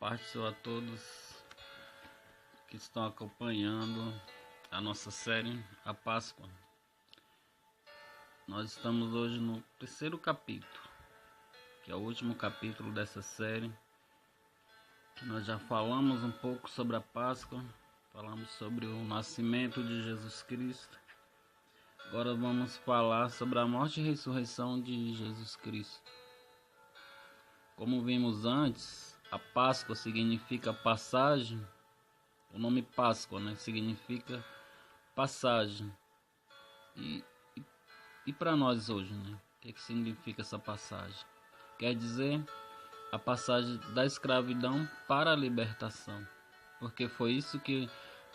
Paz do Senhor a todos que estão acompanhando a nossa série, a Páscoa. Nós estamos hoje no terceiro capítulo, que é o último capítulo dessa série, que nós já falamos um pouco sobre a Páscoa, falamos sobre o nascimento de Jesus Cristo. Agora vamos falar sobre a morte e ressurreição de Jesus Cristo. Como vimos antes, a Páscoa significa passagem. O nome Páscoa, significa passagem. E para nós hoje, o que significa essa passagem? Quer dizer, a passagem da escravidão para a libertação. Porque foi isso que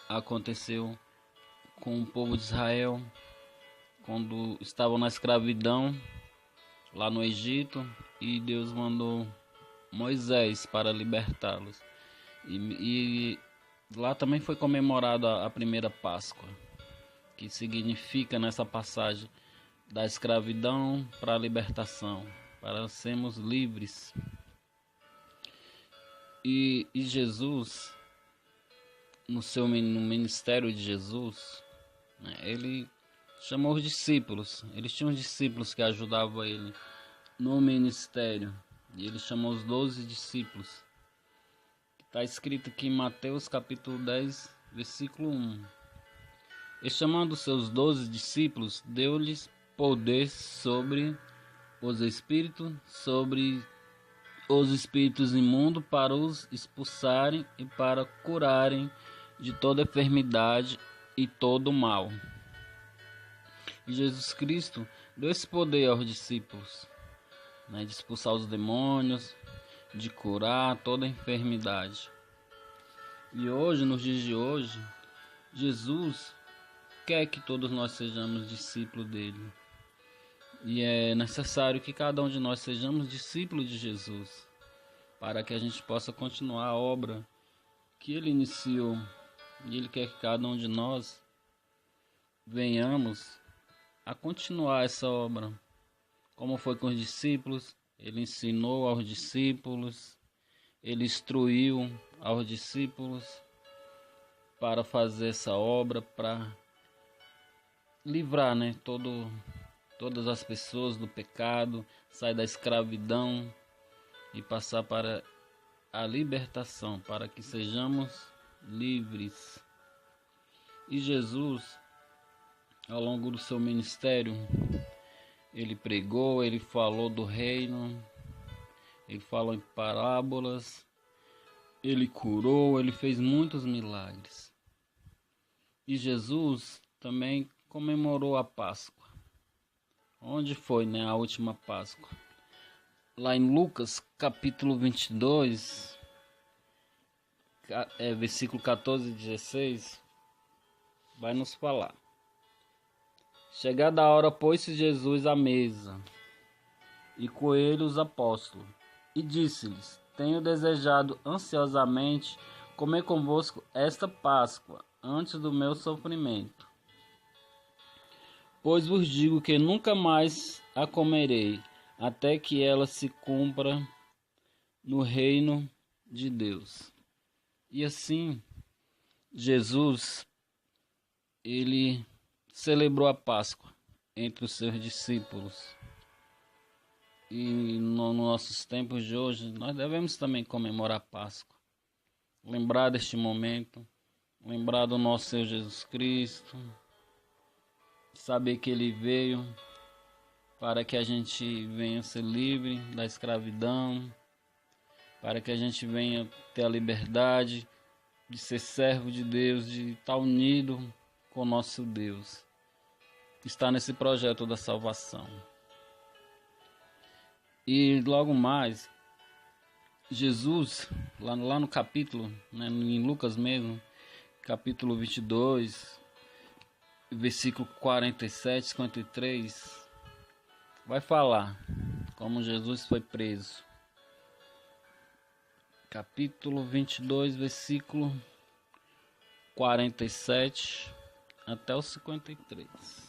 aconteceu com o povo de Israel quando estavam na escravidão lá no Egito, e Deus mandou Moisés para libertá-los. E lá também foi comemorada a primeira Páscoa, que significa nessa passagem da escravidão para a libertação, para sermos livres. E Jesus, no ministério de Jesus, ele chamou os discípulos. Eles tinham discípulos que ajudavam ele no ministério, e ele chamou os 12 discípulos. Está escrito aqui em Mateus capítulo 10, versículo 1. E chamando seus 12 discípulos, deu-lhes poder sobre os espíritos imundos, para os expulsarem e para curarem de toda enfermidade e todo mal. E Jesus Cristo deu esse poder aos discípulos, de expulsar os demônios, de curar toda enfermidade. E hoje, nos dias de hoje, Jesus quer que todos nós sejamos discípulos dele. E é necessário que cada um de nós sejamos discípulos de Jesus, para que a gente possa continuar a obra que ele iniciou. E ele quer que cada um de nós venhamos a continuar essa obra. Como foi com os discípulos, ele ensinou aos discípulos, ele instruiu aos discípulos para fazer essa obra, para livrar todas as pessoas do pecado, sair da escravidão e passar para a libertação, para que sejamos livres. E Jesus, ao longo do seu ministério, ele pregou, ele falou do reino, ele falou em parábolas, ele curou, ele fez muitos milagres. E Jesus também comemorou a Páscoa. Onde foi, a última Páscoa? Lá em Lucas capítulo 22, versículo 14 e 16, vai nos falar. Chegada a hora, pôs-se Jesus à mesa, e com ele os apóstolos, e disse-lhes: Tenho desejado ansiosamente comer convosco esta Páscoa, antes do meu sofrimento. Pois vos digo que nunca mais a comerei, até que ela se cumpra no reino de Deus. E assim, Jesus, ele celebrou a Páscoa entre os seus discípulos. E nos nossos tempos de hoje, nós devemos também comemorar a Páscoa. Lembrar deste momento, lembrar do nosso Senhor Jesus Cristo, saber que ele veio para que a gente venha ser livre da escravidão, para que a gente venha ter a liberdade de ser servo de Deus, de estar unido com o nosso Deus. Está nesse projeto da salvação. E logo mais, Jesus, lá no capítulo, em Lucas mesmo, capítulo 22, versículo 47, 53, vai falar como Jesus foi preso. Capítulo 22, versículo 47 até o 53.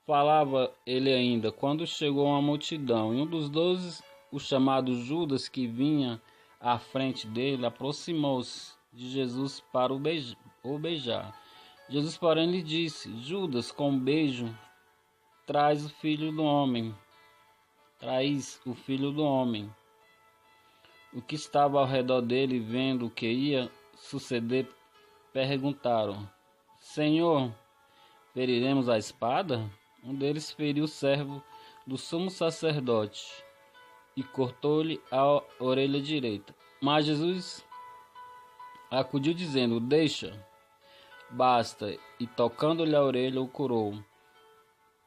Falava ele ainda, quando chegou uma multidão, e um dos 12, o chamado Judas, que vinha à frente dele, aproximou-se de Jesus para o beijar. Jesus, porém, lhe disse: Judas, com um beijo, traz o filho do homem. Traz o filho do homem. O que estava ao redor dele, vendo o que ia suceder, perguntaram: Senhor, feriremos a espada? Um deles feriu o servo do sumo sacerdote e cortou-lhe a orelha direita. Mas Jesus acudiu dizendo: Deixa, basta, e tocando-lhe a orelha o curou.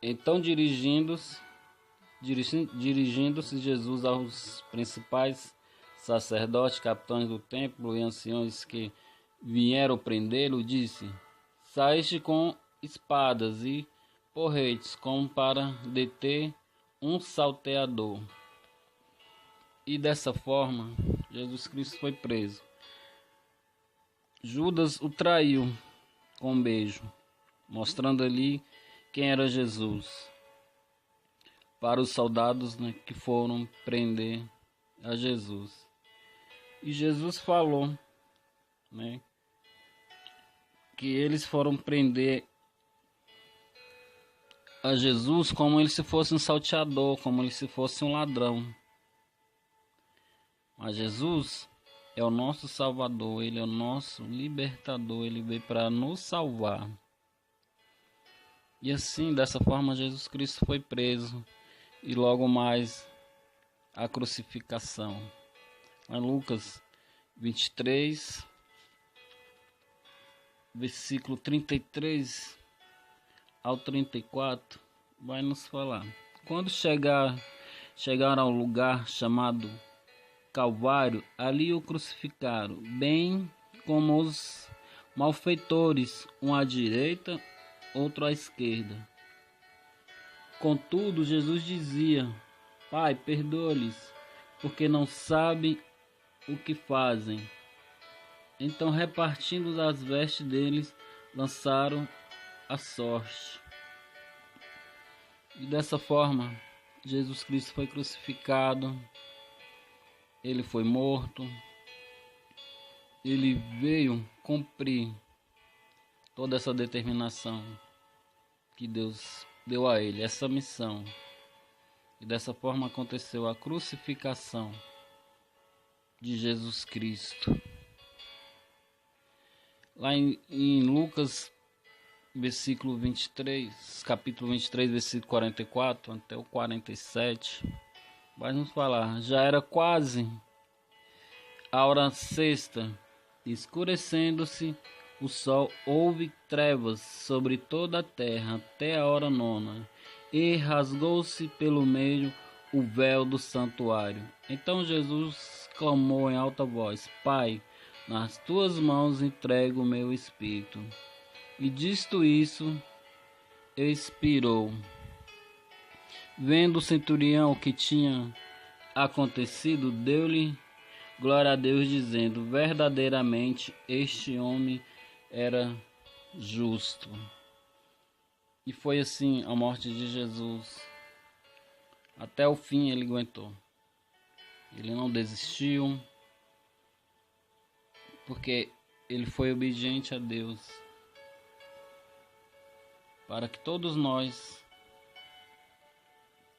Então dirigindo-se Jesus aos principais sacerdotes, capitães do templo e anciões que vieram prendê-lo, disse: Saíste com espadas e porretes como para deter um salteador. E dessa forma, Jesus Cristo foi preso. Judas o traiu com um beijo, mostrando ali quem era Jesus para os soldados, né, que foram prender a Jesus. E Jesus falou, né, que eles foram prender a Jesus como ele se fosse um salteador, como ele se fosse um ladrão. Mas Jesus é o nosso Salvador, Ele é o nosso libertador, Ele veio para nos salvar. E assim, dessa forma, Jesus Cristo foi preso e logo mais a crucificação. Em Lucas 23, versículo 33 ao 34, vai nos falar. Quando chegaram ao lugar chamado Calvário, ali o crucificaram, bem como os malfeitores, um à direita, outro à esquerda. Contudo, Jesus dizia: Pai, perdoa-lhes, porque não sabem o que fazem. Então, repartindo as vestes deles, lançaram a sorte. E dessa forma, Jesus Cristo foi crucificado, ele foi morto, ele veio cumprir toda essa determinação que Deus deu a ele, essa missão. E dessa forma aconteceu a crucificação de Jesus Cristo. Lá em Lucas, versículo 23, capítulo 23, versículo 44 até o 47, vai nos falar: já era quase a hora sexta, escurecendo-se o sol, houve trevas sobre toda a terra até a hora nona, e rasgou-se pelo meio o véu do santuário. Então Jesus clamou em alta voz: Pai, nas tuas mãos entrego o meu espírito. E dito isso, expirou. Vendo o centurião o que tinha acontecido, deu-lhe glória a Deus, dizendo: verdadeiramente este homem era justo. E foi assim a morte de Jesus. Até o fim ele aguentou. Ele não desistiu, porque ele foi obediente a Deus. Para que todos nós,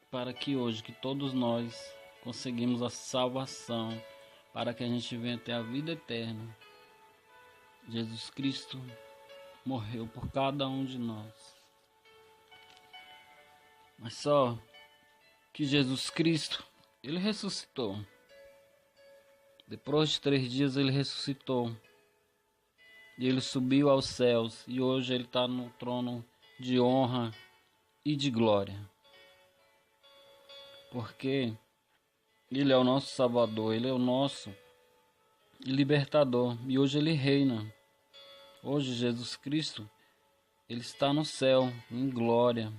para que hoje, que todos nós conseguimos a salvação, para que a gente venha ter a vida eterna. Jesus Cristo morreu por cada um de nós. Mas só que Jesus Cristo, ele ressuscitou. Depois de 3 dias ele ressuscitou. E ele subiu aos céus. E hoje ele está no trono de honra e de glória. Porque ele é o nosso Salvador, ele é o nosso libertador. E hoje ele reina. Hoje Jesus Cristo, ele está no céu, em glória.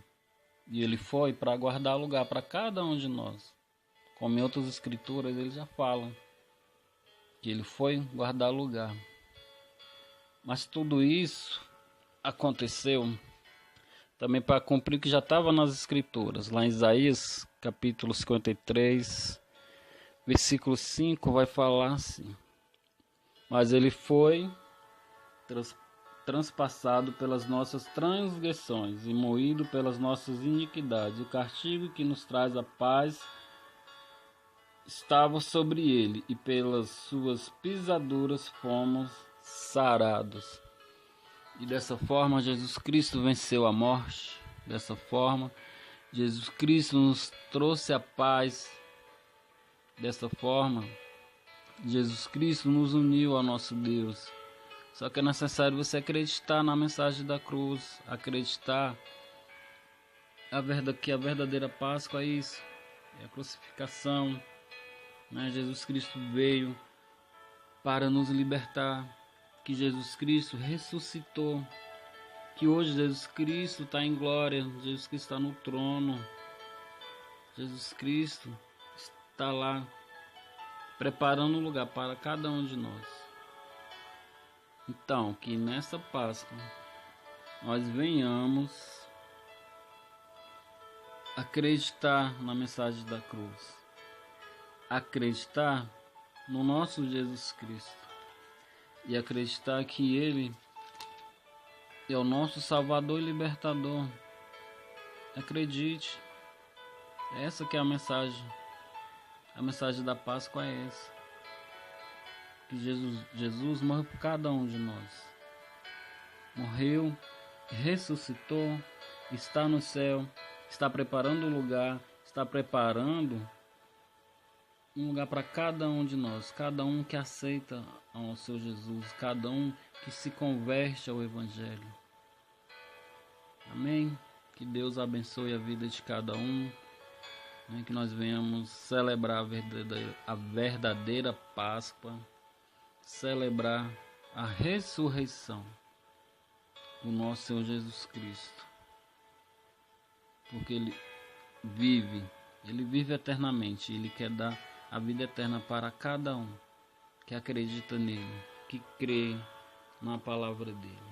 E ele foi para guardar lugar para cada um de nós. Como em outras escrituras ele já fala que ele foi guardar lugar. Mas tudo isso aconteceu também para cumprir o que já estava nas escrituras. Lá em Isaías, capítulo 53, versículo 5 vai falar assim: mas ele foi transpassado pelas nossas transgressões e moído pelas nossas iniquidades. O castigo que nos traz a paz estava sobre ele, e pelas suas pisaduras fomos sarados. E dessa forma Jesus Cristo venceu a morte. Dessa forma Jesus Cristo nos trouxe a paz. Dessa forma Jesus Cristo nos uniu ao nosso Deus. Só que é necessário você acreditar na mensagem da cruz, acreditar que a verdadeira Páscoa é isso, é a crucificação, né? Jesus Cristo veio para nos libertar, que Jesus Cristo ressuscitou, que hoje Jesus Cristo está em glória, Jesus Cristo está no trono, Jesus Cristo está lá preparando um lugar para cada um de nós. Então, que nessa Páscoa nós venhamos acreditar na mensagem da cruz, acreditar no nosso Jesus Cristo e acreditar que Ele é o nosso Salvador e Libertador. Acredite, essa que é a mensagem da Páscoa é essa. Que Jesus morreu por cada um de nós. Morreu, ressuscitou, está no céu, está preparando um lugar, está preparando um lugar para cada um de nós, cada um que aceita ao seu Jesus, cada um que se converte ao Evangelho. Amém? Que Deus abençoe a vida de cada um, né? Que nós venhamos celebrar a verdadeira Páscoa, celebrar a ressurreição do nosso Senhor Jesus Cristo, porque Ele vive eternamente, Ele quer dar a vida eterna para cada um que acredita nele, que crê na palavra dele.